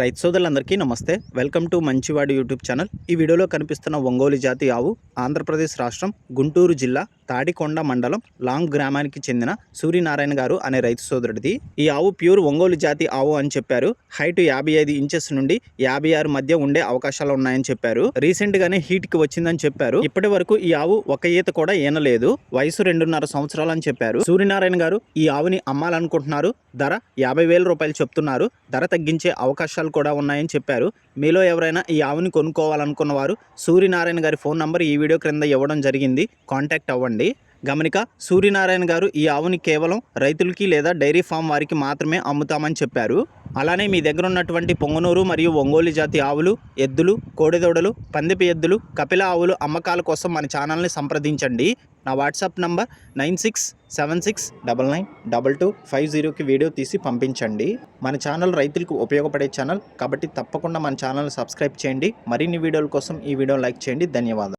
రైతు సోదరులందరికీ నమస్తే. వెల్కమ్ టు మంచివాడి యూట్యూబ్ ఛానల్. ఈ వీడియోలో కనిపిస్తున్న ఒంగోలు జాతి ఆవు ఆంధ్రప్రదేశ్ రాష్ట్రం గుంటూరు జిల్లా తాడికొండ మండలం లాంగ్ గ్రామానికి చెందిన సూర్యనారాయణ గారు అనే రైతు సోదరుడిది. ఈ ఆవు ప్యూర్ ఒంగోలు జాతి ఆవు అని చెప్పారు. హైట్ 55 ఇంచెస్ నుండి 56 మధ్య ఉండే అవకాశాలు ఉన్నాయని చెప్పారు. రీసెంట్ గానే హీట్ కి వచ్చిందని చెప్పారు. ఇప్పటి వరకు ఈ ఆవు ఒక ఈత కూడా ఈనలేదు. వయసు 2.5 సంవత్సరాలు అని చెప్పారు. సూర్యనారాయణ గారు ఈ ఆవుని అమ్మాలనుకుంటున్నారు. ధర 50,000 రూపాయలు చెప్తున్నారు. ధర తగ్గించే అవకాశాలు కూడా ఉన్నాయని చెప్పారు. మీలో ఎవరైనా ఈ ఆవుని కొనుక్కోవాలనుకున్న వారు సూర్యనారాయణ గారి ఫోన్ నంబర్ ఈ వీడియో క్రింద ఇవ్వడం జరిగింది. కాంటాక్ట్ అవ్వండి. గమనిక, సూర్యనారాయణ గారు ఈ ఆవుని కేవలం రైతులకి లేదా డైరీ ఫామ్ వారికి మాత్రమే అమ్ముతామని చెప్పారు. అలానే మీ దగ్గర ఉన్నటువంటి పొంగనూరు మరియు ఒంగోలు జాతి ఆవులు, ఎద్దులు, కోడెదూడలు, పందిపి ఎద్దులు, కపిల ఆవులు అమ్మకాల కోసం మన ఛానల్ని సంప్రదించండి. నా వాట్సాప్ నంబర్ 9676992250కి వీడియో తీసి పంపించండి. మన ఛానల్ రైతులకు ఉపయోగపడే ఛానల్ కాబట్టి తప్పకుండా మన ఛానల్ని సబ్స్క్రైబ్ చేయండి. మరిన్ని వీడియోల కోసం ఈ వీడియో లైక్ చేయండి. ధన్యవాదాలు.